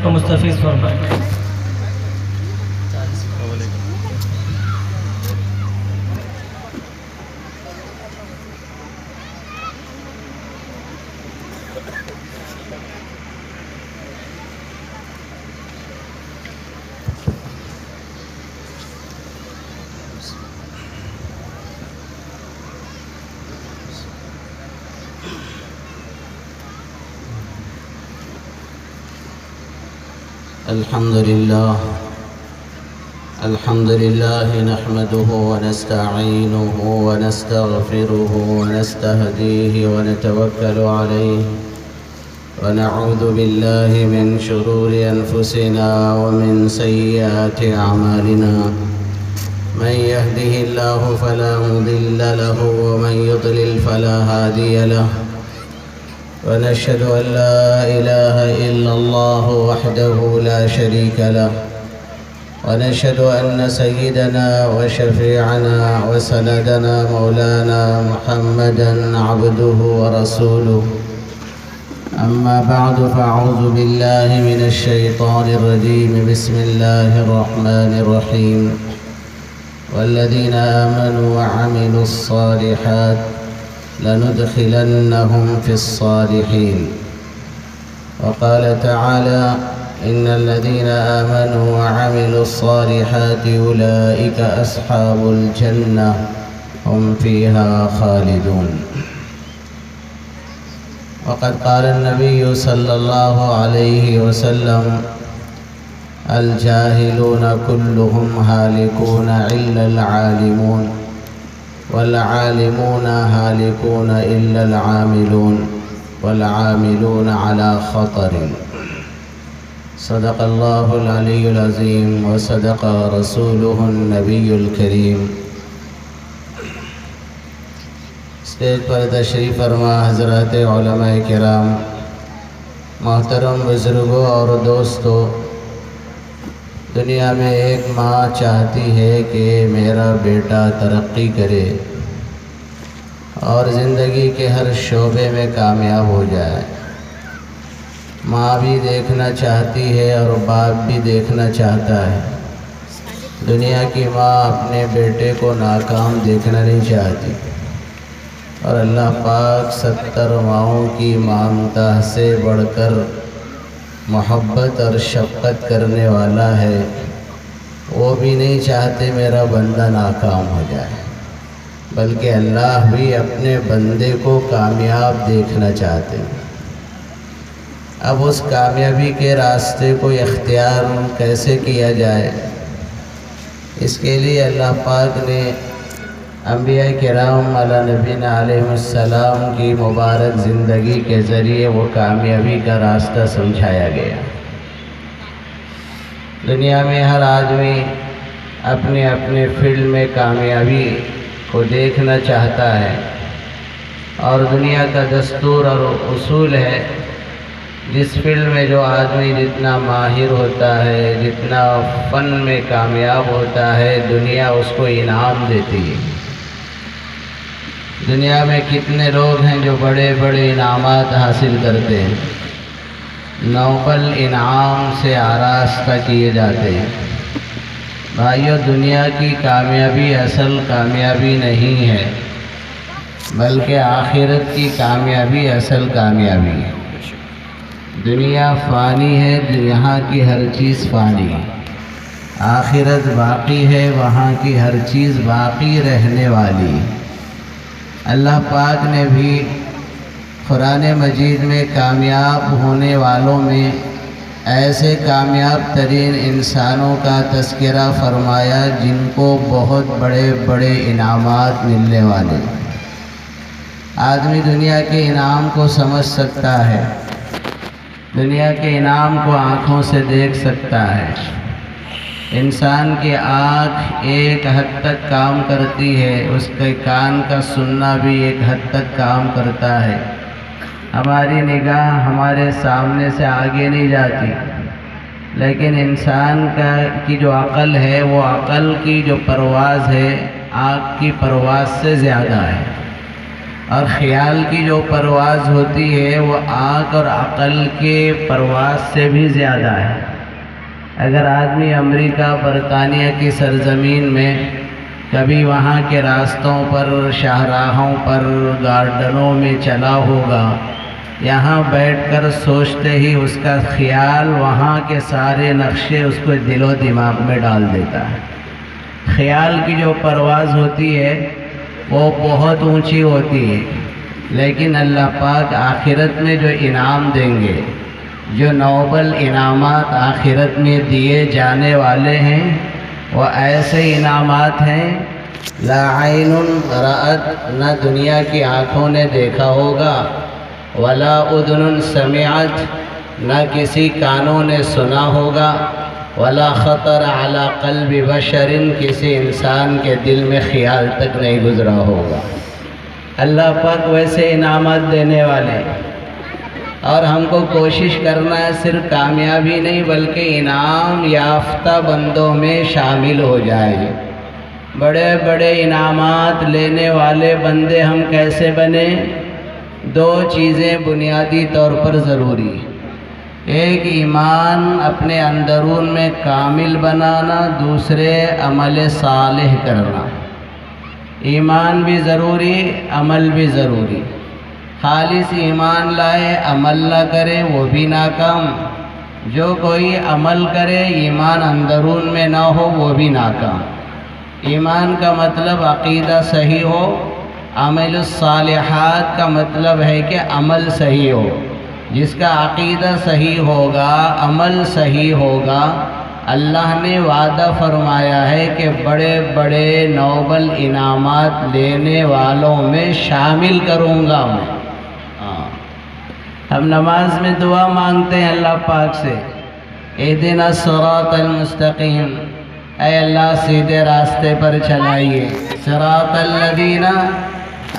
کو مستفیض فرمائیں۔ الحمد لله نحمده ونستعينه ونستغفره ونستهديه ونتوكل عليه ونعوذ بالله من شرور أنفسنا ومن سيئات أعمالنا من يهده الله فلا مضل له ومن يضلل فلا هادي له ونشهد أن لا إله إلا الله وحده لا شريك له ونشهد أن سيدنا وشفيعنا وسندنا مولانا محمدا عبده ورسوله أما بعد فأعوذ بالله من الشيطان الرجيم بسم الله الرحمن الرحيم والذين آمنوا وعملوا الصالحات لندخلنهم في الصالحين وقال تعالى إن الذين آمنوا وعملوا الصالحات أولئك أصحاب الجنة هم فيها خالدون وقد قال النبي صلى الله عليه وسلم الجاهلون كلهم هالكون إلا العالمون والعالمون هالكون إلا العاملون والعاملون على خطر صدق الله العلي العظيم وصدق رسوله النبي الكريم۔ اسٹیج پر تشریف فرما حضرات علماء کرام، محترم بزرگوں اور دوستوں، دنیا میں ایک ماں چاہتی ہے کہ میرا بیٹا ترقی کرے اور زندگی کے ہر شعبے میں کامیاب ہو جائے۔ ماں بھی دیکھنا چاہتی ہے اور باپ بھی دیکھنا چاہتا ہے۔ دنیا کی ماں اپنے بیٹے کو ناکام دیکھنا نہیں چاہتی، اور اللہ پاک 70 ماؤں کی ممتا سے بڑھ کر محبت اور شفقت کرنے والا ہے۔ وہ بھی نہیں چاہتے میرا بندہ ناکام ہو جائے، بلکہ اللہ بھی اپنے بندے کو کامیاب دیکھنا چاہتے ہیں۔ اب اس کامیابی کے راستے کو اختیار کیسے کیا جائے، اس کے لیے اللہ پاک نے انبیاء کرام علیہ نبینا علیہ السلام کی مبارک زندگی کے ذریعے وہ کامیابی کا راستہ سمجھایا گیا۔ دنیا میں ہر آدمی اپنے اپنے فیلڈ میں کامیابی کو دیکھنا چاہتا ہے، اور دنیا کا دستور اور اصول ہے جس فیلڈ میں جو آدمی جتنا ماہر ہوتا ہے، جتنا فن میں کامیاب ہوتا ہے، دنیا اس کو انعام دیتی ہے۔ دنیا میں کتنے لوگ ہیں جو بڑے بڑے انعامات حاصل کرتے ہیں، نوبل انعام سے آراستہ کیے جاتے ہیں۔ بھائیو، دنیا کی کامیابی اصل کامیابی نہیں ہے، بلکہ آخرت کی کامیابی اصل کامیابی ہے۔ دنیا فانی ہے، یہاں کی ہر چیز فانی ہے۔ آخرت باقی ہے، وہاں کی ہر چیز باقی رہنے والی ہے۔ اللہ پاک نے بھی قرآن مجید میں کامیاب ہونے والوں میں ایسے کامیاب ترین انسانوں کا تذکرہ فرمایا جن کو بہت بڑے بڑے انعامات ملنے والے۔ آدمی دنیا کے انعام کو سمجھ سکتا ہے، دنیا کے انعام کو آنکھوں سے دیکھ سکتا ہے۔ انسان کی آنکھ ایک حد تک کام کرتی ہے، اس کے کان کا سننا بھی ایک حد تک کام کرتا ہے۔ ہماری نگاہ ہمارے سامنے سے آگے نہیں جاتی، لیکن انسان کی جو عقل ہے، وہ عقل کی جو پرواز ہے آنکھ کی پرواز سے زیادہ ہے۔ اور خیال کی جو پرواز ہوتی ہے وہ آنکھ اور عقل کے پرواز سے بھی زیادہ ہے۔ اگر آدمی امریکہ برطانیہ کی سرزمین میں کبھی وہاں کے راستوں پر، شاہراہوں پر، گارڈنوں میں چلا ہوگا، یہاں بیٹھ کر سوچتے ہی اس کا خیال وہاں کے سارے نقشے اس کو دل و دماغ میں ڈال دیتا ہے۔ خیال کی جو پرواز ہوتی ہے وہ بہت اونچی ہوتی ہے، لیکن اللہ پاک آخرت میں جو انعام دیں گے، جو نوبل انعامات آخرت میں دیے جانے والے ہیں، وہ ایسے انعامات ہیں لا عین رأت، نہ دنیا کی آنکھوں نے دیکھا ہوگا، ولا اذن سمعت، نہ کسی کانوں نے سنا ہوگا، ولا خطر علی قلب بشر، کسی انسان کے دل میں خیال تک نہیں گزرا ہوگا۔ اللہ پاک ویسے انعامات دینے والے، اور ہم کو کوشش کرنا ہے صرف کامیابی نہیں بلکہ انعام یافتہ بندوں میں شامل ہو جائیں۔ بڑے بڑے انعامات لینے والے بندے ہم کیسے بنے؟ دو چیزیں بنیادی طور پر ضروری، ایک ایمان اپنے اندرون میں کامل بنانا، دوسرے عمل صالح کرنا۔ ایمان بھی ضروری، عمل بھی ضروری۔ خالص ایمان لائے عمل نہ کرے وہ بھی ناکام، جو کوئی عمل کرے ایمان اندرون میں نہ ہو وہ بھی ناکام۔ ایمان کا مطلب عقیدہ صحیح ہو، عمل الصالحات کا مطلب ہے کہ عمل صحیح ہو۔ جس کا عقیدہ صحیح ہوگا، عمل صحیح ہوگا، اللہ نے وعدہ فرمایا ہے کہ بڑے بڑے نوبل انعامات لینے والوں میں شامل کروں گا میں۔ ہم نماز میں دعا مانگتے ہیں اللہ پاک سے، اہدنا الصراط المستقیم، اے اللہ سیدھے راستے پر چلائیے، صراط الذین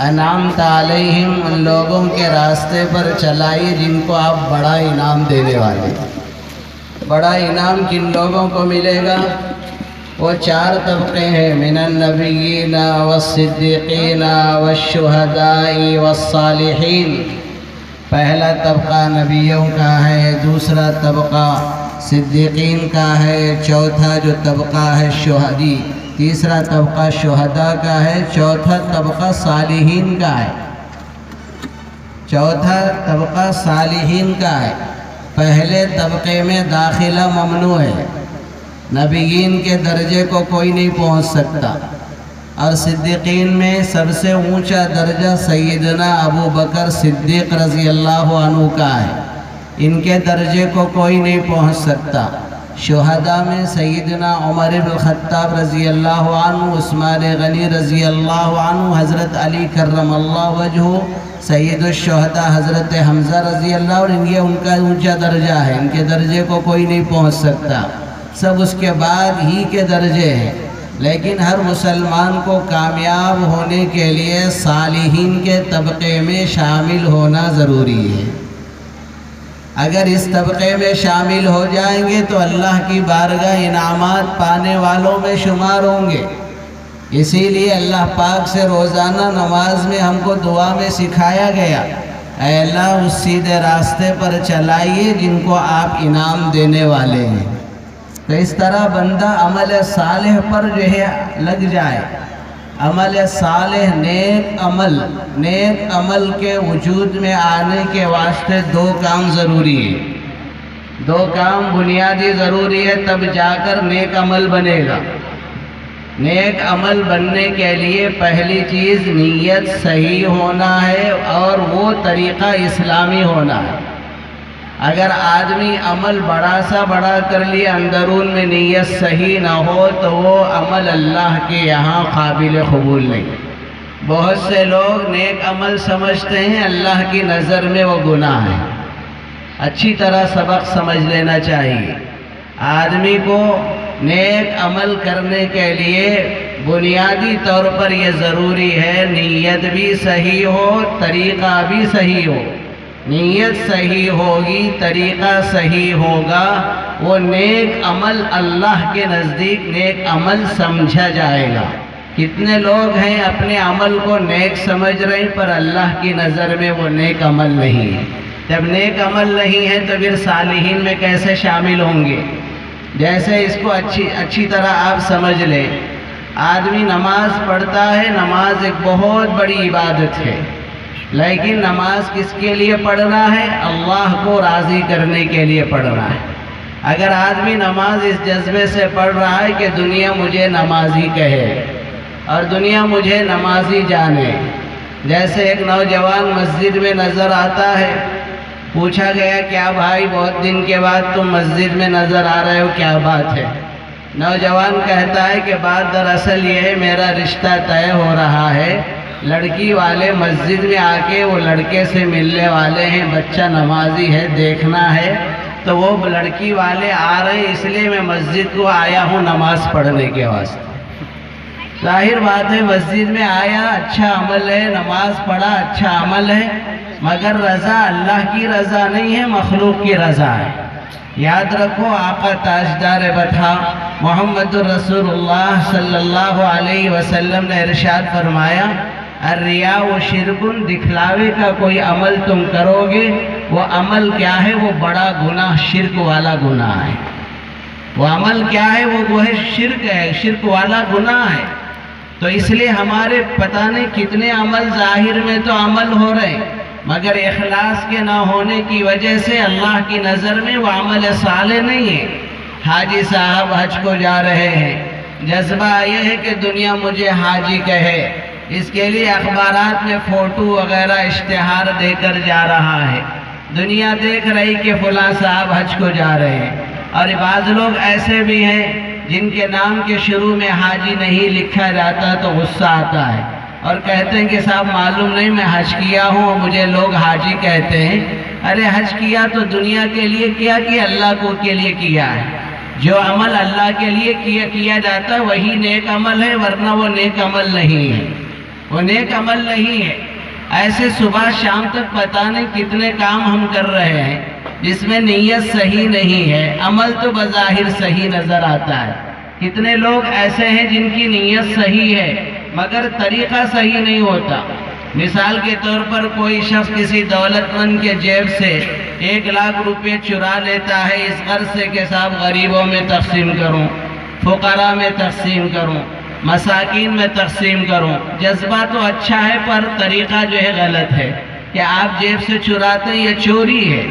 انعمت علیہم، ان لوگوں کے راستے پر چلائیے جن کو آپ بڑا انعام دینے والے۔ بڑا انعام کن لوگوں کو ملے گا؟ وہ چار طبقے ہیں، من النبیین والصدیقین والشہداء والصالحین۔ پہلا طبقہ نبیوں کا ہے، دوسرا طبقہ صدیقین کا ہے، چوتھا جو طبقہ ہے شہدی، تیسرا طبقہ شہداء کا ہے، چوتھا طبقہ صالحین کا ہے۔ چوتھا طبقہ صالحین کا ہے۔ پہلے طبقے میں داخلہ ممنوع ہے، نبیین کے درجے کو کوئی نہیں پہنچ سکتا، اور صدیقین میں سب سے اونچا درجہ سیدنا ابو بکر صدیق رضی اللہ عنہ کا ہے، ان کے درجے کو کوئی نہیں پہنچ سکتا۔ شہداء میں سیدنا عمر بن الخطاب رضی اللہ عنہ، عثمان غنی رضی اللہ عنہ، حضرت علی کرم اللہ وجہہ، سید الشہداء حضرت حمزہ رضی اللہ عنہ، یہ ان کا اونچا درجہ ہے، ان کے درجے کو کوئی نہیں پہنچ سکتا، سب اس کے بعد ہی کے درجے ہیں۔ لیکن ہر مسلمان کو کامیاب ہونے کے لیے صالحین کے طبقے میں شامل ہونا ضروری ہے۔ اگر اس طبقے میں شامل ہو جائیں گے تو اللہ کی بارگاہ انعامات پانے والوں میں شمار ہوں گے۔ اسی لیے اللہ پاک سے روزانہ نماز میں ہم کو دعا میں سکھایا گیا، اے اللہ اس سیدھے راستے پر چلائیے جن کو آپ انعام دینے والے ہیں۔ تو اس طرح بندہ عمل صالح پر جو ہے لگ جائے۔ عمل صالح، نیک عمل کے وجود میں آنے کے واسطے دو کام ضروری ہے، دو کام بنیادی ضروری ہے، تب جا کر نیک عمل بنے گا۔ نیک عمل بننے کے لیے پہلی چیز نیت صحیح ہونا ہے، اور وہ طریقہ اسلامی ہونا ہے۔ اگر آدمی عمل بڑا سا بڑا کر لیا، اندرون میں نیت صحیح نہ ہو تو وہ عمل اللہ کے یہاں قابل قبول نہیں۔ بہت سے لوگ نیک عمل سمجھتے ہیں، اللہ کی نظر میں وہ گناہ ہے۔ اچھی طرح سبق سمجھ لینا چاہیے۔ آدمی کو نیک عمل کرنے کے لیے بنیادی طور پر یہ ضروری ہے نیت بھی صحیح ہو، طریقہ بھی صحیح ہو۔ نیت صحیح ہوگی، طریقہ صحیح ہوگا، وہ نیک عمل اللہ کے نزدیک نیک عمل سمجھا جائے گا۔ کتنے لوگ ہیں اپنے عمل کو نیک سمجھ رہے ہیں پر اللہ کی نظر میں وہ نیک عمل نہیں ہے۔ جب نیک عمل نہیں ہے تو پھر صالحین میں کیسے شامل ہوں گے؟ جیسے اس کو اچھی طرح آپ سمجھ لیں، آدمی نماز پڑھتا ہے، نماز ایک بہت بڑی عبادت ہے، لیکن نماز کس کے لیے پڑھنا ہے؟ اللہ کو راضی کرنے کے لیے پڑھنا ہے۔ اگر آدمی نماز اس جذبے سے پڑھ رہا ہے کہ دنیا مجھے نمازی کہے اور دنیا مجھے نمازی جانے، جیسے ایک نوجوان مسجد میں نظر آتا ہے، پوچھا گیا کیا بھائی بہت دن کے بعد تم مسجد میں نظر آ رہے ہو، کیا بات ہے؟ نوجوان کہتا ہے کہ بات دراصل یہ ہے، میرا رشتہ طے ہو رہا ہے، لڑکی والے مسجد میں آ کے وہ لڑکے سے ملنے والے ہیں، بچہ نمازی ہے دیکھنا ہے، تو وہ لڑکی والے آ رہے ہیں، اس لیے میں مسجد کو آیا ہوں نماز پڑھنے کے واسطے۔ ظاہر بات ہے مسجد میں آیا اچھا عمل ہے، نماز پڑھا اچھا عمل ہے، مگر رضا اللہ کی رضا نہیں ہے، مخلوق کی رضا ہے۔ یاد رکھو آقا تاجدار بطحا محمد الرسول اللہ صلی اللہ علیہ وسلم نے ارشاد فرمایا، الریا و شرکن، دکھلاوے کا کوئی عمل تم کرو گے، وہ عمل کیا ہے؟ وہ بڑا گناہ، شرک والا گناہ ہے۔ وہ عمل کیا ہے؟ وہ ہے شرک ہے، شرک والا گناہ ہے۔ تو اس لیے ہمارے پتہ نہیں کتنے عمل ظاہر میں تو عمل ہو رہے ہیں، مگر اخلاص کے نہ ہونے کی وجہ سے اللہ کی نظر میں وہ عمل صالح نہیں ہے۔ حاجی صاحب حج کو جا رہے ہیں، جذبہ یہ ہے کہ دنیا مجھے حاجی کہے، اس کے لیے اخبارات میں فوٹو وغیرہ اشتہار دے کر جا رہا ہے، دنیا دیکھ رہی کہ فلاں صاحب حج کو جا رہے ہیں۔ اور بعض لوگ ایسے بھی ہیں جن کے نام کے شروع میں حاجی نہیں لکھا جاتا تو غصہ آتا ہے اور کہتے ہیں کہ صاحب معلوم نہیں میں حج کیا ہوں اور مجھے لوگ حاجی کہتے ہیں۔ ارے حج کیا تو دنیا کے لیے کیا کہ اللہ کو کے لیے کیا ہے؟ جو عمل اللہ کے لیے کیا جاتا ہے وہی نیک عمل ہے، ورنہ وہ نیک عمل نہیں ہے، وہ نیک عمل نہیں ہے۔ ایسے صبح شام تک پتہ نہیں کتنے کام ہم کر رہے ہیں جس میں نیت صحیح نہیں ہے، عمل تو بظاہر صحیح نظر آتا ہے۔ کتنے لوگ ایسے ہیں جن کی نیت صحیح ہے مگر طریقہ صحیح نہیں ہوتا۔ مثال کے طور پر کوئی شخص کسی دولت مند کے جیب سے 1,00,000 روپے چرا لیتا ہے اس غرض سے کہ صاحب غریبوں میں تقسیم کروں، فقراء میں تقسیم کروں، مساکین میں تقسیم کروں۔ جذبہ تو اچھا ہے پر طریقہ جو ہے غلط ہے کہ آپ جیب سے چراتے ہیں، یہ چوری ہے۔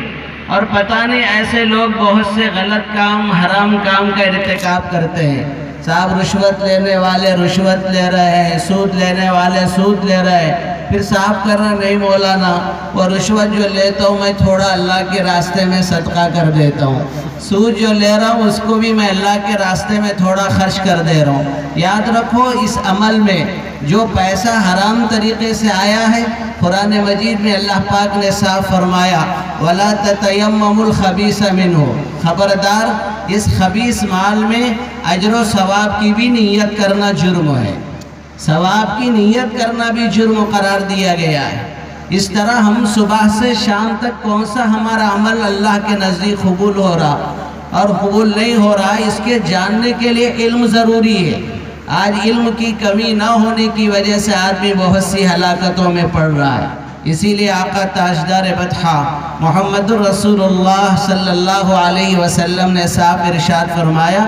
اور پتہ نہیں ایسے لوگ بہت سے غلط کام، حرام کام کا ارتکاب کرتے ہیں۔ صاحب رشوت لینے والے رشوت لے رہے ہیں، سود لینے والے سود لے رہے ہیں، پھر صاحب کرنا نہیں مولانا وہ رشوت جو لیتا ہوں میں تھوڑا اللہ کے راستے میں صدقہ کر دیتا ہوں، سود جو لے رہا ہوں اس کو بھی میں اللہ کے راستے میں تھوڑا خرچ کر دے رہا ہوں۔ یاد رکھو اس عمل میں جو پیسہ حرام طریقے سے آیا ہے، قرآن مجید میں اللہ پاک نے صاف فرمایا وَلَا تَتَيَمَّمُوا الْخَبِيثَ مِنْهُ، خبردار اس خبیث مال میں اجر و ثواب کی بھی نیت کرنا جرم ہے، ثواب کی نیت کرنا بھی جرم قرار دیا گیا ہے۔ اس طرح ہم صبح سے شام تک کون سا ہمارا عمل اللہ کے نزدیک قبول ہو رہا اور قبول نہیں ہو رہا، اس کے جاننے کے لیے علم ضروری ہے۔ آج علم کی کمی نہ ہونے کی وجہ سے آدمی بہت سی ہلاکتوں میں پڑ رہا ہے۔ اسی لیے آقا تاجدار بطحا محمد الرسول اللہ صلی اللہ علیہ وسلم نے صاحب ارشاد فرمایا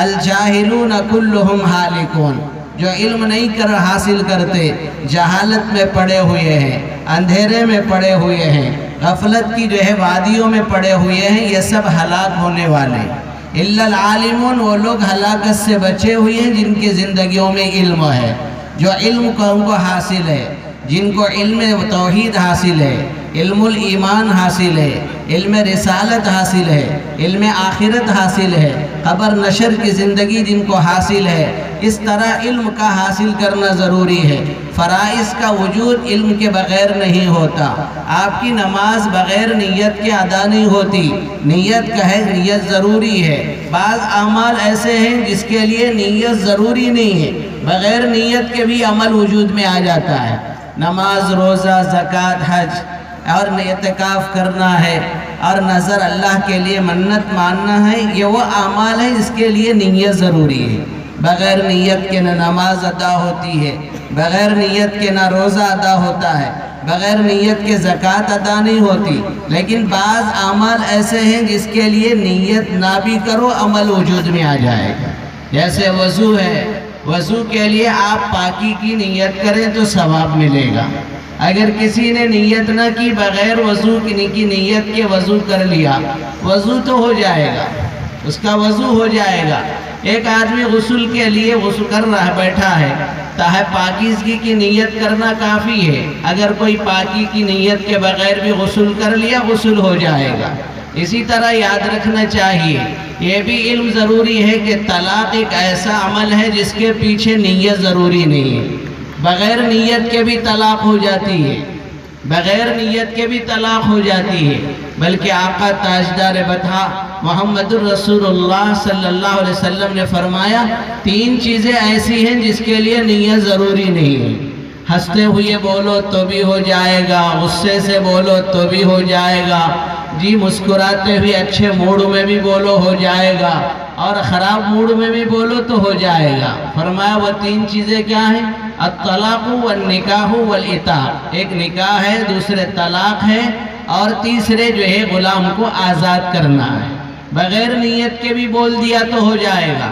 الجاہلون کلہم ہالکون، جو علم نہیں حاصل کرتے جہالت میں پڑے ہوئے ہیں، اندھیرے میں پڑے ہوئے ہیں، غفلت کی جو ہے وادیوں میں پڑے ہوئے ہیں، یہ سب ہلاک ہونے والے ہیں۔ الا العالمون، وہ لوگ ہلاکت سے بچے ہوئے ہیں جن کی زندگیوں میں علم ہے، جو علم کو ان کو حاصل ہے، جن کو علم توحید حاصل ہے، علم الایمان حاصل ہے، علم رسالت حاصل ہے، علم آخرت حاصل ہے، قبر نشر کی زندگی جن کو حاصل ہے۔ اس طرح علم کا حاصل کرنا ضروری ہے۔ فرائض کا وجود علم کے بغیر نہیں ہوتا۔ آپ کی نماز بغیر نیت کے ادا نہیں ہوتی، نیت کا ہے، نیت ضروری ہے۔ بعض اعمال ایسے ہیں جس کے لیے نیت ضروری نہیں ہے، بغیر نیت کے بھی عمل وجود میں آ جاتا ہے۔ نماز، روزہ، زکوٰۃ، حج اور اعتکاف کرنا ہے اور نظر اللہ کے لیے منت ماننا ہے، یہ وہ اعمال ہیں جس کے لیے نیت ضروری ہے۔ بغیر نیت کے نہ نماز ادا ہوتی ہے، بغیر نیت کے نہ روزہ ادا ہوتا ہے، بغیر نیت کے زکوٰۃ ادا نہیں ہوتی۔ لیکن بعض اعمال ایسے ہیں جس کے لیے نیت نہ بھی کرو عمل وجود میں آ جائے گا۔ جیسے وضو ہے، وضو کے لیے آپ پاکی کی نیت کریں تو ثواب ملے گا۔ اگر کسی نے نیت نہ کی، بغیر وضو کی نیت کے وضو کر لیا، وضو تو ہو جائے گا، اس کا وضو ہو جائے گا۔ ایک آدمی غسل کے لیے غسل کر رہا ہے، بیٹھا ہے، تاہم پاکیزگی کی نیت کرنا کافی ہے۔ اگر کوئی پاکی کی نیت کے بغیر بھی غسل کر لیا، غسل ہو جائے گا۔ اسی طرح یاد رکھنا چاہیے، یہ بھی علم ضروری ہے کہ طلاق ایک ایسا عمل ہے جس کے پیچھے نیت ضروری نہیں ہے۔ بغیر نیت کے بھی طلاق ہو جاتی ہے، بغیر نیت کے بھی طلاق ہو جاتی ہے۔ بلکہ آقا تاجدار بطحہ محمد الرسول اللہ صلی اللہ علیہ وسلم نے فرمایا، 3 چیزیں ایسی ہیں جس کے لیے نیت ضروری نہیں ہے۔ ہنستے ہوئے بولو تو بھی ہو جائے گا، غصے سے بولو تو بھی ہو جائے گا، جی مسکراتے ہوئے اچھے موڈ میں بھی بولو ہو جائے گا، اور خراب موڈ میں بھی بولو تو ہو جائے گا۔ فرمایا وہ 3 چیزیں کیا ہیں؟ الطلاق والنکاح والعتاق، ایک نکاح ہے، دوسرے طلاق ہے، اور تیسرے جو ہے غلام کو آزاد کرنا ہے۔ بغیر نیت کے بھی بول دیا تو ہو جائے گا۔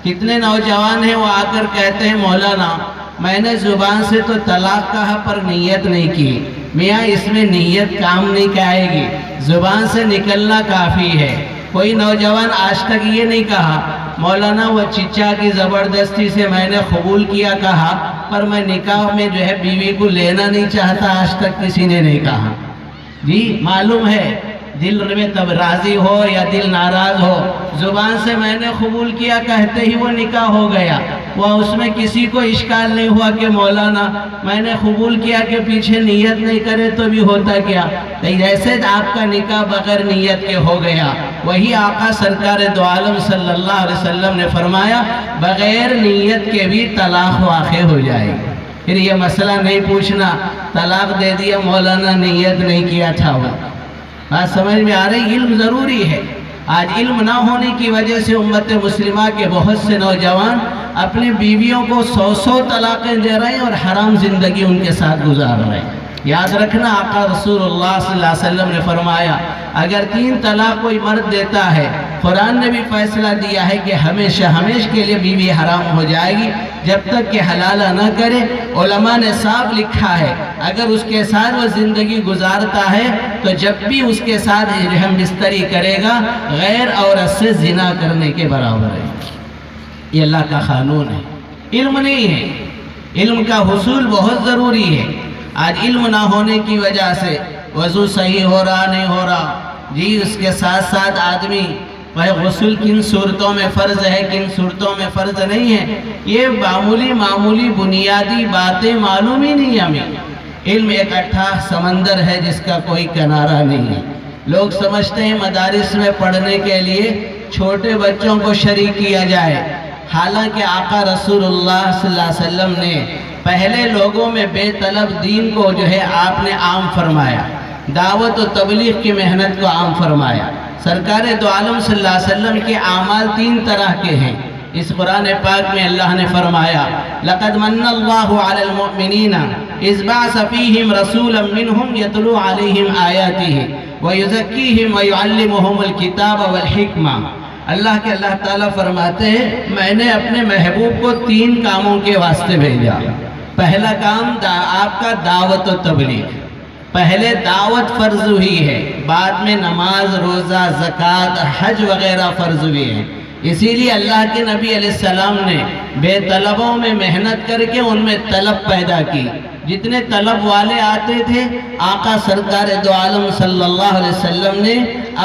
کتنے نوجوان ہیں وہ آ کر کہتے ہیں مولانا میں نے زبان سے تو طلاق کہا پر نیت نہیں کی۔ میاں اس میں نیت کام نہیں آئے گی، زبان سے نکلنا کافی ہے۔ کوئی نوجوان آج تک یہ نہیں کہا مولانا وہ چچا کی زبردستی سے میں نے قبول کیا کہا، پر میں نکاح میں جو ہے بیوی کو لینا نہیں چاہتا، آج تک کسی نے نہیں کہا۔ جی معلوم ہے دل میں تب راضی ہو یا دل ناراض ہو، زبان سے میں نے قبول کیا کہتے ہی وہ نکاح ہو گیا۔ وہ اس میں کسی کو اشکال نہیں ہوا کہ مولانا میں نے قبول کیا کہ پیچھے نیت نہیں کرے تو بھی ہوتا کیا۔ جیسے آپ کا نکاح بغیر نیت کے ہو گیا، وہی آقا سرکار دو عالم صلی اللہ علیہ وسلم نے فرمایا بغیر نیت کے بھی طلاق واقع ہو جائے گی۔ پھر یہ مسئلہ نہیں پوچھنا طلاق دے دیا مولانا نیت نہیں کیا تھا۔ وہ بات سمجھ میں آ رہی؟ علم ضروری ہے۔ آج علم نہ ہونے کی وجہ سے امت مسلمہ کے بہت سے نوجوان اپنی بیویوں کو 100 طلاقیں دے رہے ہیں اور حرام زندگی ان کے ساتھ گزار رہے ہیں۔ یاد رکھنا آقا رسول اللہ صلی اللہ علیہ وسلم نے فرمایا اگر 3 طلاق کوئی مرد دیتا ہے، قرآن نے بھی فیصلہ دیا ہے کہ ہمیشہ ہمیشہ کے لیے بیوی حرام ہو جائے گی جب تک کہ حلالہ نہ کرے۔ علماء نے صاف لکھا ہے اگر اس کے ساتھ وہ زندگی گزارتا ہے تو جب بھی اس کے ساتھ ہم بستری کرے گا غیر عورت سے زنا کرنے کے برابر ہے۔ یہ اللہ کا قانون ہے، علم نہیں ہے۔ علم کا حصول بہت ضروری ہے۔ آج علم نہ ہونے کی وجہ سے وضو صحیح ہو رہا نہیں ہو رہا، جی اس کے ساتھ ساتھ آدمی غسل کن صورتوں میں فرض ہے کن صورتوں میں فرض نہیں ہے، یہ معمولی بنیادی باتیں معلوم ہی نہیں ہمیں۔ علم ایک اٹھا سمندر ہے جس کا کوئی کنارہ نہیں ہے۔ لوگ سمجھتے ہیں مدارس میں پڑھنے کے لیے چھوٹے بچوں کو شریک کیا جائے، حالانکہ آقا رسول اللہ صلی اللہ علیہ وسلم نے پہلے لوگوں میں بے طلب دین کو جو ہے آپ نے عام فرمایا، دعوت و تبلیغ کی محنت کو عام فرمایا۔ سرکار دو عالم صلی اللہ علیہ وسلم کے اعمال 3 طرح کے ہیں۔ اس قرآن پاک میں اللہ نے فرمایا لَقَدْ مَنَّ اللَّهُ عَلَى الْمُؤْمِنِينَ إِذْ بَعَثَ فِيهِمْ رَسُولًا مِّنْهُمْ يَتْلُو عَلَيْهِمْ آيَاتِهِ وَيُزَكِّيهِمْ وَيُعَلِّمُهُمُ الْكِتَابَ وَالْحِكْمَةَ۔ اللہ تعالیٰ فرماتے ہیں میں نے اپنے محبوب کو 3 کاموں کے واسطے بھیجا۔ پہلا کام آپ کا دعوت و تبلیغ۔ پہلے دعوت فرض ہوئی ہے، بعد میں نماز روزہ زکوٰۃ حج وغیرہ فرض ہوئی ہے۔ اسی لیے اللہ کے نبی علیہ السلام نے بے طلبوں میں محنت کر کے ان میں طلب پیدا کی۔ جتنے طلب والے آتے تھے آقا سرکار دو عالم صلی اللہ علیہ وسلم نے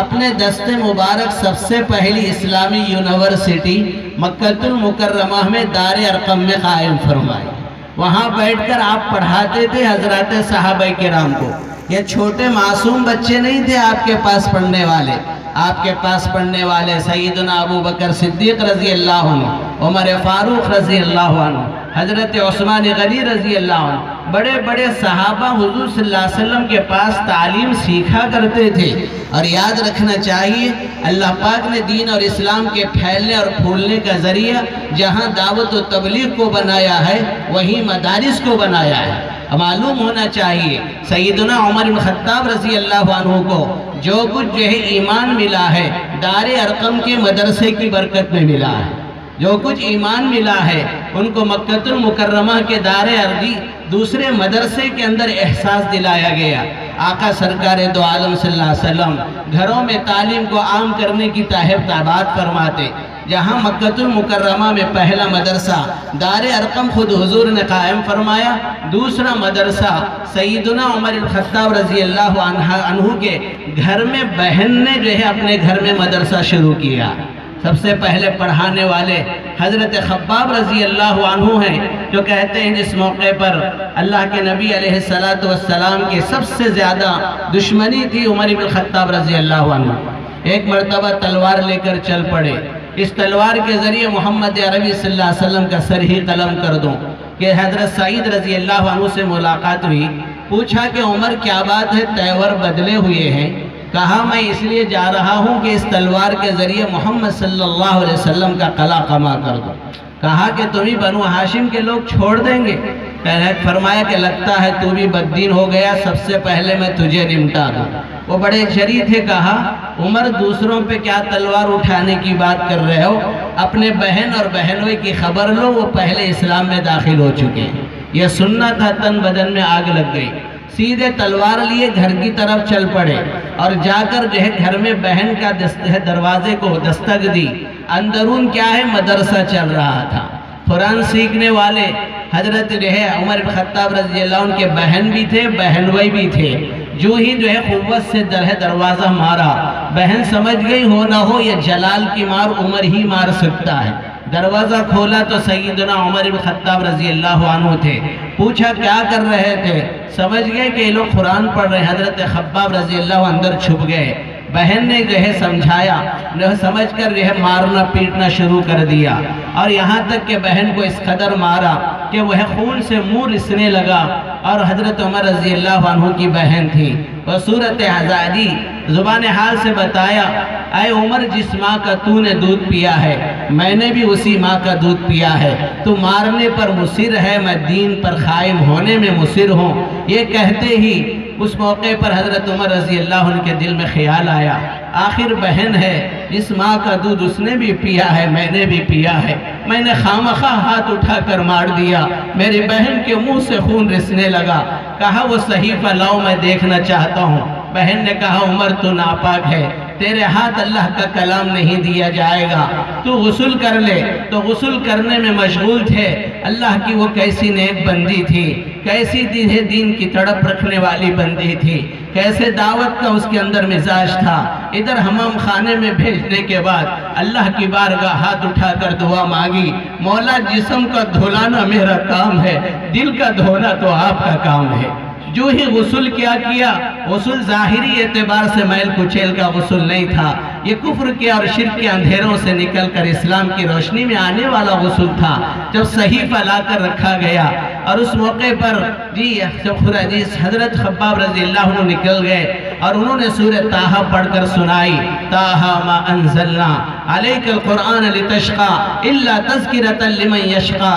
اپنے دست مبارک سب سے پہلی اسلامی یونیورسٹی مکہ المکرمہ میں دار ارقم میں قائم فرمائی۔ وہاں بیٹھ کر آپ پڑھاتے تھے حضرات صحابہ کرام کو۔ یہ چھوٹے معصوم بچے نہیں تھے آپ کے پاس پڑھنے والے، آپ کے پاس پڑھنے والے سیدنا ابو بکر صدیق رضی اللہ عنہ، عمر فاروق رضی اللہ عنہ، حضرت عثمان غنی رضی اللہ عنہ، بڑے بڑے صحابہ حضور صلی اللہ علیہ وسلم کے پاس تعلیم سیکھا کرتے تھے۔ اور یاد رکھنا چاہیے اللہ پاک نے دین اور اسلام کے پھیلنے اور پھولنے کا ذریعہ جہاں دعوت و تبلیغ کو بنایا ہے وہیں مدارس کو بنایا ہے۔ معلوم ہونا چاہیے سیدنا عمر بن خطاب رضی اللہ عنہ کو جو کچھ ایمان ملا ہے دار ارقم کے مدرسے کی برکت میں ملا ہے۔ جو کچھ ایمان ملا ہے ان کو مکہ المکرمہ کے دار ارضی دوسرے مدرسے کے اندر احساس دلایا گیا۔ آقا سرکار دو عالم صلی اللہ علیہ وسلم گھروں میں تعلیم کو عام کرنے کی تاہبات فرماتے۔ جہاں مکہ المکرمہ میں پہلا مدرسہ دار ارقم خود حضور نے قائم فرمایا، دوسرا مدرسہ سیدنا عمر بن خطاب رضی اللہ عنہ کے گھر میں بہن نے اپنے گھر میں مدرسہ شروع کیا۔ سب سے پہلے پڑھانے والے حضرت خباب رضی اللہ عنہ ہیں، جو کہتے ہیں جس موقع پر اللہ کے نبی علیہ السلام کی سب سے زیادہ دشمنی تھی عمر بن خطاب رضی اللہ عنہ، ایک مرتبہ تلوار لے کر چل پڑے۔ اس تلوار کے ذریعے محمد عربی صلی اللہ علیہ وسلم کا سر ہی قلم کر دوں کہ حضرت سعید رضی اللہ عنہ سے ملاقات ہوئی۔ پوچھا کہ عمر کیا بات ہے، تیور بدلے ہوئے ہیں؟ کہا میں اس لیے جا رہا ہوں کہ اس تلوار کے ذریعے محمد صلی اللہ علیہ وسلم کا قلع کما کر دوں۔ کہا کہ تمہیں بنو ہاشم کے لوگ چھوڑ دیں گے؟ فرمایا کہ لگتا ہے تو بھی بددین ہو گیا، سب سے پہلے میں تجھے نمٹا دوں۔ وہ بڑے شریف تھے، کہا عمر دوسروں پہ کیا تلوار اٹھانے کی بات کر رہے ہو، اپنے بہن اور بہنوئی کی خبر لو، وہ پہلے اسلام میں داخل ہو چکے ہیں۔ یہ سننا تھا، تن بدن میں آگ لگ گئی۔ سیدھے تلوار لیے گھر کی طرف چل پڑے اور جا کر گھر میں بہن کا دروازے کو دستک دی۔ اندرون کیا ہے، مدرسہ چل رہا تھا، قرآن سیکھنے والے حضرت عمر بن خطاب رضی اللہ عنہ کے بہن بھی تھے، بہنوئی بھی تھے۔ جو ہی قوت سے دروازہ مارا، بہن سمجھ گئی ہو نہ ہو یہ جلال کی مار عمر ہی مار سکتا ہے۔ دروازہ کھولا تو سیدنا عمر بن خطاب رضی اللہ عنہ تھے۔ پوچھا کیا کر رہے تھے؟ سمجھ گئے کہ یہ لوگ قرآن پڑھ رہے ہیں۔ حضرت خباب رضی اللہ عنہ اندر چھپ گئے۔ بہن نے سمجھایا، سمجھ کر مارنا پیٹنا شروع کر دیا، اور یہاں تک کہ بہن کو اس قدر مارا کہ وہ خون سے منہ رسنے لگا۔ اور حضرت عمر رضی اللہ عنہ کی بہن تھی، وہ صورت حزادی زبان حال سے بتایا، اے عمر جس ماں کا تو نے دودھ پیا ہے میں نے بھی اسی ماں کا دودھ پیا ہے، تو مارنے پر مصر ہے، میں دین پر قائم ہونے میں مصر ہوں۔ یہ کہتے ہی اس موقع پر حضرت عمر رضی اللہ عنہ کے دل میں خیال آیا، آخر بہن ہے، جس ماں کا دودھ اس نے بھی پیا ہے میں نے بھی پیا ہے، میں نے خامخواہ ہاتھ اٹھا کر مار دیا، میری بہن کے منہ سے خون رسنے لگا۔ کہا وہ صحیفہ لاؤ میں دیکھنا چاہتا ہوں۔ بہن نے کہا عمر تو ناپاک ہے، تیرے ہاتھ اللہ کا کلام نہیں دیا جائے گا، تو غسل کر لے۔ تو غسل کرنے میں مشغول تھے۔ اللہ کی وہ کیسی نیک بندی تھی، کیسی دین کی تڑپ رکھنے والی بندی تھی، کیسے دعوت کا اس کے اندر مزاج تھا۔ ادھر حمام خانے میں بھیجنے کے بعد اللہ کی بارگاہ ہاتھ اٹھا کر دعا مانگی، مولا جسم کا دھلانا میرا کام ہے، دل کا دھونا تو آپ کا کام ہے۔ جو ہی غسل کیا غسل ظاہری اعتبار سے میل کچیل کا غسل نہیں تھا، یہ کفر کے اور شرک کے اندھیروں سے نکل کر اسلام کی روشنی میں آنے والا غسل تھا۔ جب صحیفہ لا کر رکھا گیا اور اس موقع پر حضرت خباب رضی اللہ عنہ نکل گئے اور انہوں نے سورہ طٰہٰ پڑھ کر سنائی، طٰہٰ ما انزلنا علیک القرآن لتشقى الا تذکرۃ لمن یشقى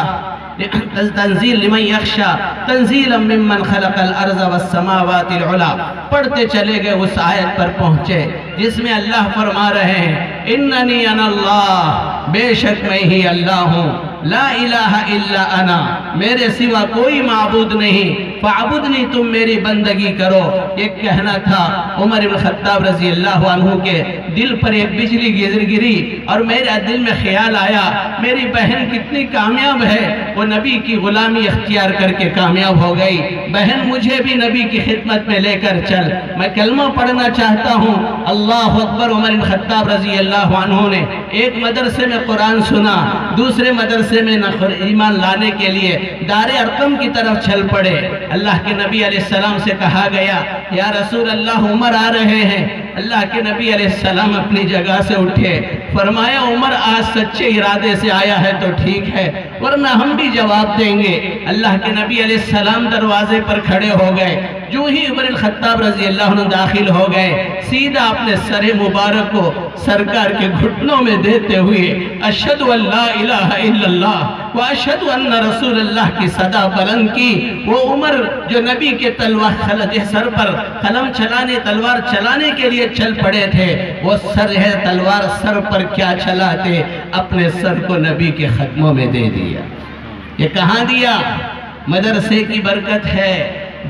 تنزیل لمن یخشى تنزیلا ممن خلق الارض والسماوات العلی۔ پڑھتے چلے گئے، اس آیت پر پہنچے جس میں اللہ فرما رہے ہیں اننی انا اللہ، بے شک میں ہی اللہ ہوں، لا الہ الا انا، میرے سوا کوئی معبود نہیں، فاعبدنی، تم میری بندگی کرو۔ یہ کہنا تھا عمر بن خطاب رضی اللہ عنہ کے دل پر ایک بجلی گری اور میرے دل میں خیال آیا میری بہن کتنی کامیاب ہے، وہ نبی کی غلامی اختیار کر کے کامیاب ہو گئی۔ بہن مجھے بھی نبی کی خدمت میں لے کر چل، میں کلمہ پڑھنا چاہتا ہوں۔ اللہ اکبر۔ عمر بن خطاب رضی اللہ عنہ نے ایک مدرسے میں قرآن سنا، دوسرے مدرسے میں ایمان لانے کے لیے دار ارقم کی طرف چل پڑے۔ اللہ کے نبی علیہ السلام سے کہا گیا یا رسول اللہ عمر آ رہے ہیں۔ اللہ کے نبی علیہ السلام اپنی جگہ سے اٹھے، فرمایا عمر آج سچے ارادے سے آیا ہے تو ٹھیک ہے، ورنہ ہم بھی جواب دیں گے۔ اللہ کے نبی علیہ السلام دروازے پر کھڑے ہو گئے، جو ہی عمر الخطاب رضی اللہ عنہ داخل ہو گئے، سیدھا اپنے سر مبارک کو سرکار کے گھٹنوں میں دیتے ہوئے اشہد ان لا الہ الا اللہ واشہد ان رسول اللہ کی صدا بلند کی۔ وہ عمر جو نبی کے سر پر قلم چلانے، تلوار چلانے کے لیے چل پڑے تھے، وہ تلوار سر پر کیا چلاتے، اپنے سر کو نبی کے قدموں میں دے دیا۔ یہ کہاں دیا؟ مدرسے کی برکت ہے،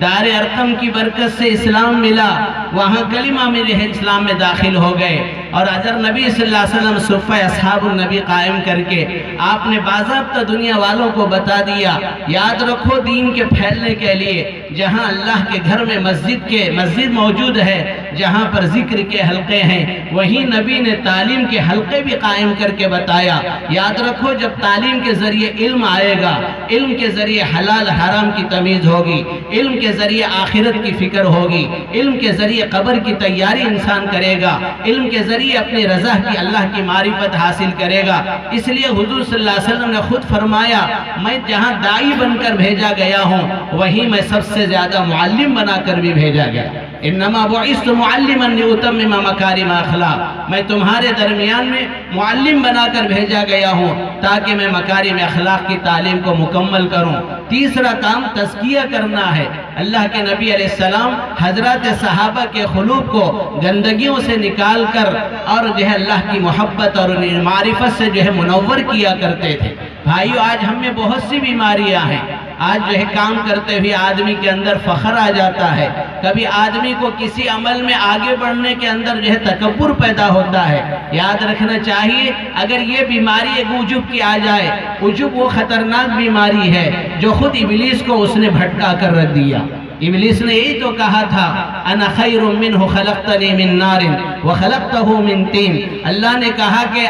دار ارقم کی برکت سے اسلام ملا، وہاں کلمہ میں اسلام میں داخل ہو گئے، اور اگر نبی صلی اللہ علیہ وسلم صفہ اصحاب النبی قائم کر کے آپ نے باضابطہ دنیا والوں کو بتا دیا، یاد رکھو دین کے پھیلنے کے لیے جہاں اللہ کے گھر میں مسجد موجود ہے، جہاں پر ذکر کے حلقے ہیں، وہیں نبی نے تعلیم کے حلقے بھی قائم کر کے بتایا۔ یاد رکھو جب تعلیم کے ذریعے علم آئے گا، علم کے ذریعے حلال حرام کی تمیز ہوگی، علم کے ذریعے آخرت کی فکر ہوگی، علم کے ذریعے قبر کی تیاری انسان کرے گا، علم کے ذریعے اپنی رضا کی اللہ کی معرفت حاصل کرے گا۔ اس لیے حضور صلی اللہ علیہ وسلم نے خود فرمایا، میں جہاں داعی بن کر بھیجا گیا ہوں، وہیں میں سب سے زیادہ معلم بنا کر بھی بھیجا گیا۔ انما بعثت معلما لاتمم مکارم اخلاق، میں تمہارے درمیان میں معلم بنا کر بھیجا گیا ہوں تاکہ میں مکارم اخلاق کی تعلیم کو مکمل کروں۔ تیسرا کام تزکیہ کرنا ہے۔ اللہ کے نبی علیہ السلام حضرات صحابہ کے قلوب کو گندگیوں سے نکال کر اور جو ہے اللہ کی محبت اور معرفت سے جو ہے منور کیا کرتے تھے۔ بھائیو آج ہم میں بہت سی بیماریاں ہیں، آج جو ہے کام کرتے ہوئے آدمی کے اندر فخر آ جاتا ہے، کبھی آدمی کو کسی عمل میں آگے بڑھنے کے اندر جو ہے تکبر پیدا ہوتا ہے۔ یاد رکھنا چاہیے اگر یہ بیماری ایک عجب کی آ جائے، عجب وہ خطرناک بیماری ہے جو خود ابلیس کو اس نے بھٹکا کر رکھ دیا۔ ابلیس نے یہی تو کہا تھا انا خیر منہ خلقتنی من نار وخلقتہ من طین۔ اللہ نے کہا کہ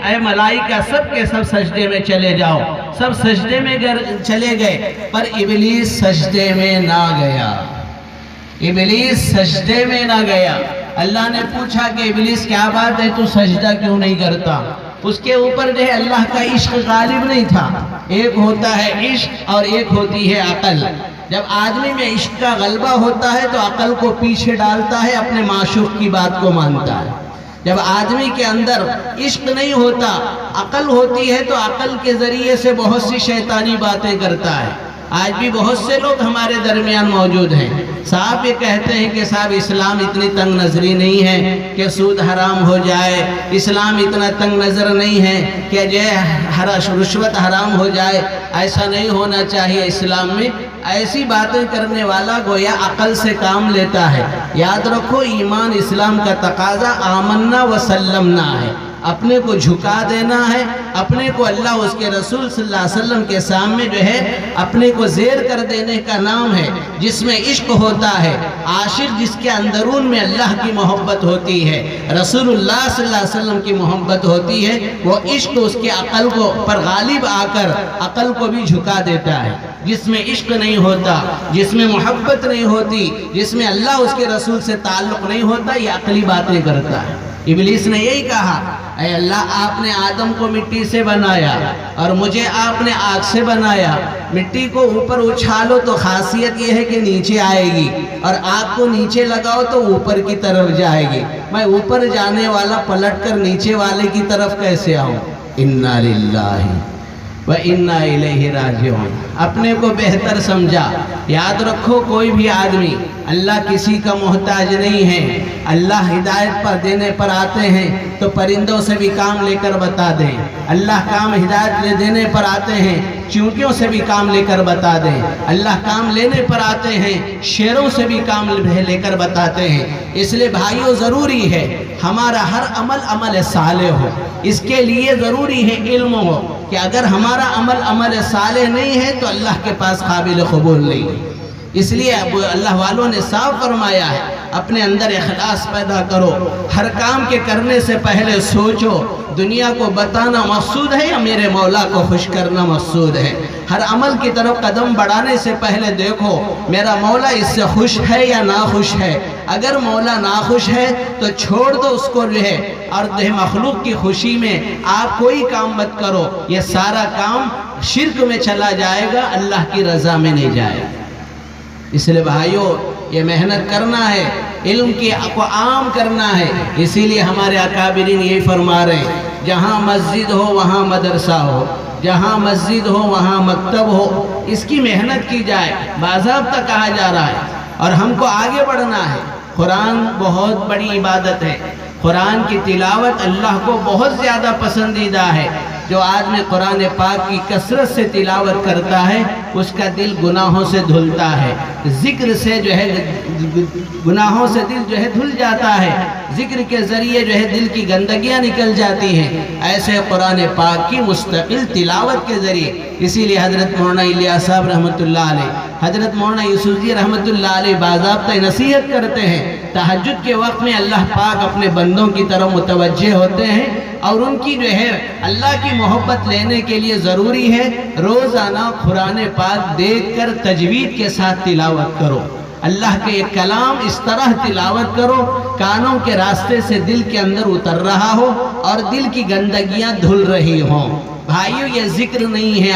اے ملائکہ سب کے سب سجدے میں چلے جاؤ، سب سجدے میں چلے گئے، پر ابلیس سجدے میں نہ گیا، ابلیس سجدے میں نہ گیا۔ اللہ نے پوچھا کہ ابلیس کیا بات ہے تو سجدہ کیوں نہیں کرتا؟ اس کے اوپر جو ہے اللہ کا عشق غالب نہیں تھا۔ ایک ہوتا ہے عشق اور ایک ہوتی ہے عقل۔ جب آدمی میں عشق کا غلبہ ہوتا ہے تو عقل کو پیچھے ڈالتا ہے، اپنے معشوق کی بات کو مانتا ہے۔ جب آدمی کے اندر عشق نہیں ہوتا، عقل ہوتی ہے تو عقل کے ذریعے سے بہت سی شیطانی باتیں کرتا ہے۔ آج بھی بہت سے لوگ ہمارے درمیان موجود ہیں، صاحب یہ کہتے ہیں کہ صاحب اسلام اتنی تنگ نظری نہیں ہے کہ سود حرام ہو جائے، اسلام اتنا تنگ نظر نہیں ہے کہ جو رشوت حرام ہو جائے، ایسا نہیں ہونا چاہیے اسلام میں۔ ایسی باتیں کرنے والا گویا عقل سے کام لیتا ہے۔ یاد رکھو ایمان اسلام کا تقاضا آمنا وسلمنا ہے، اپنے کو جھکا دینا ہے، اپنے کو اللہ اس کے رسول صلی اللہ علیہ وسلم کے سامنے جو ہے اپنے کو زیر کر دینے کا نام ہے۔ جس میں عشق ہوتا ہے، عاشق جس کے اندرون میں اللہ کی محبت ہوتی ہے، رسول اللہ صلی اللہ علیہ وسلم کی محبت ہوتی ہے، وہ عشق اس کے عقل کو پر غالب آ کر عقل کو بھی جھکا دیتا ہے۔ جس میں عشق نہیں ہوتا، جس میں محبت نہیں ہوتی، جس میں اللہ اس کے رسول سے تعلق نہیں ہوتا، یہ عقلی باتیں کرتا ہے۔ ابلیس نے یہی کہا اے اللہ آپ نے آدم کو مٹی سے بنایا اور مجھے آپ نے آگ سے بنایا، مٹی کو اوپر اچھالو تو خاصیت یہ ہے کہ نیچے آئے گی، اور آگ کو نیچے لگاؤ تو اوپر کی طرف جائے گی، میں اوپر جانے والا پلٹ کر نیچے والے کی طرف کیسے آؤں؟ انا للہ وَإِنَّا إِلَيْهِ رَاجِعُونَ۔ اپنے کو بہتر سمجھا۔ یاد رکھو کوئی بھی آدمی اللہ کسی کا محتاج نہیں ہے۔ اللہ ہدایت پر دینے پر آتے ہیں تو پرندوں سے بھی کام لے کر بتا دیں، اللہ کام ہدایت لے دینے پر آتے ہیں چونٹیوں سے بھی کام لے کر بتا دیں، اللہ کام لینے پر آتے ہیں شیروں سے بھی کام لے کر بتاتے ہیں۔ اس لیے بھائیو ضروری ہے ہمارا ہر عمل صالح ہو، اس کے لیے ضروری ہے علم ہو کہ اگر ہمارا عمل صالح نہیں ہے تو اللہ کے پاس قابل قبول نہیں ہے۔ اس لیے اللہ والوں نے صاف فرمایا ہے اپنے اندر اخلاص پیدا کرو، ہر کام کے کرنے سے پہلے سوچو دنیا کو بتانا مقصود ہے یا میرے مولا کو خوش کرنا مقصود ہے۔ ہر عمل کی طرف قدم بڑھانے سے پہلے دیکھو میرا مولا اس سے خوش ہے یا ناخوش ہے۔ اگر مولا ناخوش ہے تو چھوڑ دو اس کو جو ہے، اور مخلوق کی خوشی میں آپ کوئی کام مت کرو، یہ سارا کام شرک میں چلا جائے گا، اللہ کی رضا میں نہیں جائے گا۔ اس لیے بھائیو یہ محنت کرنا ہے، علم کو عام کرنا ہے۔ اسی لیے ہمارے اکابرین یہی فرما رہے ہیں، جہاں مسجد ہو وہاں مدرسہ ہو، جہاں مسجد ہو وہاں مکتب ہو، اس کی محنت کی جائے، باضابطہ کہا جا رہا ہے، اور ہم کو آگے بڑھنا ہے۔ قرآن بہت بڑی عبادت ہے، قرآن کی تلاوت اللہ کو بہت زیادہ پسندیدہ ہے۔ جو آدمی قرآن پاک کی کثرت سے تلاوت کرتا ہے اس کا دل گناہوں سے دھلتا ہے، ذکر سے جو ہے گناہوں سے دل جو ہے دھل جاتا ہے، ذکر کے ذریعے جو ہے دل کی گندگیاں نکل جاتی ہیں، ایسے قرآن پاک کی مستقل تلاوت کے ذریعے۔ اسی لیے حضرت مولانا الیاس صاحب رحمۃ اللہ علیہ، حضرت مولانا یوسفزئی رحمۃ اللہ علیہ باضابطہ نصیحت کرتے ہیں، تہجد کے وقت میں اللہ پاک اپنے بندوں کی طرف متوجہ ہوتے ہیں، اور ان کی جو ہے اللہ کی محبت لینے کے لیے ضروری ہے روزانہ قرآن پاک دیکھ کر تجوید کے ساتھ تلاوت کرو۔ اللہ کے ایک کلام اس طرح تلاوت کرو کانوں کے راستے سے دل کے اندر اتر رہا ہو اور دل کی گندگیاں دھل رہی ہوں۔ بھائیو یہ ذکر نہیں ہے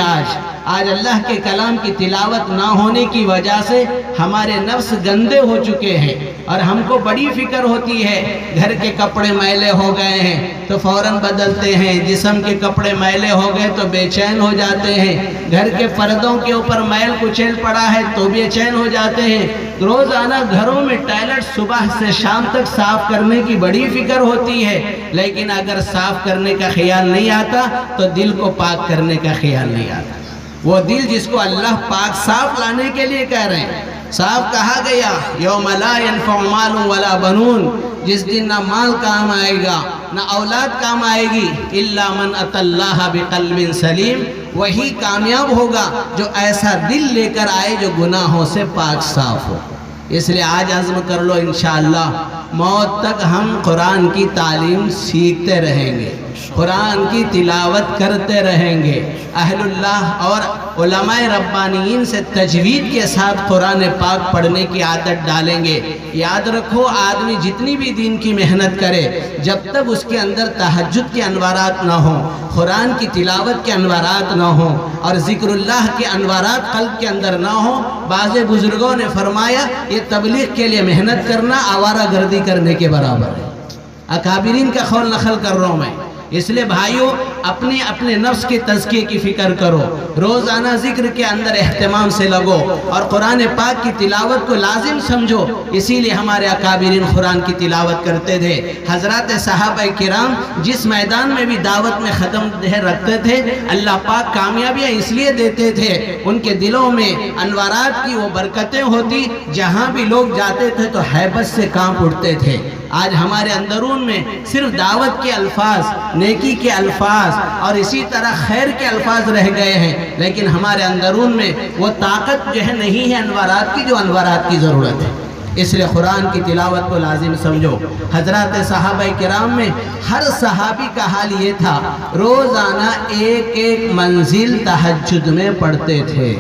آج اللہ کے کلام کی تلاوت نہ ہونے کی وجہ سے ہمارے نفس گندے ہو چکے ہیں، اور ہم کو بڑی فکر ہوتی ہے، گھر کے کپڑے میلے ہو گئے ہیں تو فوراً بدلتے ہیں، جسم کے کپڑے میلے ہو گئے تو بے چین ہو جاتے ہیں، گھر کے پردوں کے اوپر میل کچیل پڑا ہے تو بے چین ہو جاتے ہیں۔ روزانہ گھروں میں ٹائلٹ صبح سے شام تک صاف کرنے کی بڑی فکر ہوتی ہے، لیکن اگر صاف کرنے کا خیال نہیں آتا تو دل کو پاک کرنے کا خیال نہیں آتا۔ وہ دل جس کو اللہ پاک صاف لانے کے لیے کہہ رہے ہیں، صاف کہا گیا یوم لا ينفع مال ولا بنون، جس دن نہ مال کام آئے گا نہ اولاد کام آئے گی، الا من اتى اللہ بقلب سلیم، وہی کامیاب ہوگا جو ایسا دل لے کر آئے جو گناہوں سے پاک صاف ہو۔ اس لیے آج عزم کر لو انشاءاللہ موت تک ہم قرآن کی تعلیم سیکھتے رہیں گے، قرآن کی تلاوت کرتے رہیں گے، اہل اللہ اور علماء ربانیین سے تجوید کے ساتھ قرآن پاک پڑھنے کی عادت ڈالیں گے۔ یاد رکھو آدمی جتنی بھی دین کی محنت کرے جب تک اس کے اندر تہجد کے انوارات نہ ہوں، قرآن کی تلاوت کے انوارات نہ ہوں، اور ذکر اللہ کے انوارات قلب کے اندر نہ ہوں، بعض بزرگوں نے فرمایا یہ تبلیغ کے لیے محنت کرنا آوارہ گردی کرنے کے برابر ہے۔ اکابرین کا قول نقل کر رہا ہوں میں۔ اس لیے بھائیو اپنے نفس کے تزکیے کی فکر کرو، روزانہ ذکر کے اندر اہتمام سے لگو، اور قرآن پاک کی تلاوت کو لازم سمجھو۔ اسی لیے ہمارے اکابرین قرآن کی تلاوت کرتے تھے۔ حضرات صحابہ کرام جس میدان میں بھی دعوت میں ختم رکھتے تھے اللہ پاک کامیابیاں اس لیے دیتے تھے، ان کے دلوں میں انوارات کی وہ برکتیں ہوتی، جہاں بھی لوگ جاتے تھے تو ہیبت سے کانپ اٹھتے تھے۔ آج ہمارے اندرون میں صرف دعوت کے الفاظ، نیکی کے الفاظ اور اسی طرح خیر کے الفاظ رہ گئے ہیں، لیکن ہمارے اندرون میں وہ طاقت جو ہے نہیں ہے انوارات کی جو انوارات کی ضرورت ہے۔ اس لیے قرآن کی تلاوت کو لازم سمجھو۔ حضرات صحابہ کرام میں ہر صحابی کا حال یہ تھا، روزانہ ایک منزل تہجد میں پڑھتے تھے۔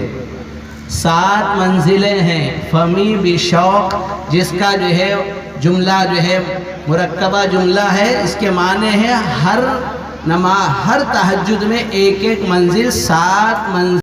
7 منزلیں ہیں، فمی بشوق جس کا جو ہے جملہ جو ہے مرکبہ جملہ ہے، اس کے معنی ہے ہر تہجد میں ایک منزل، 7 منزل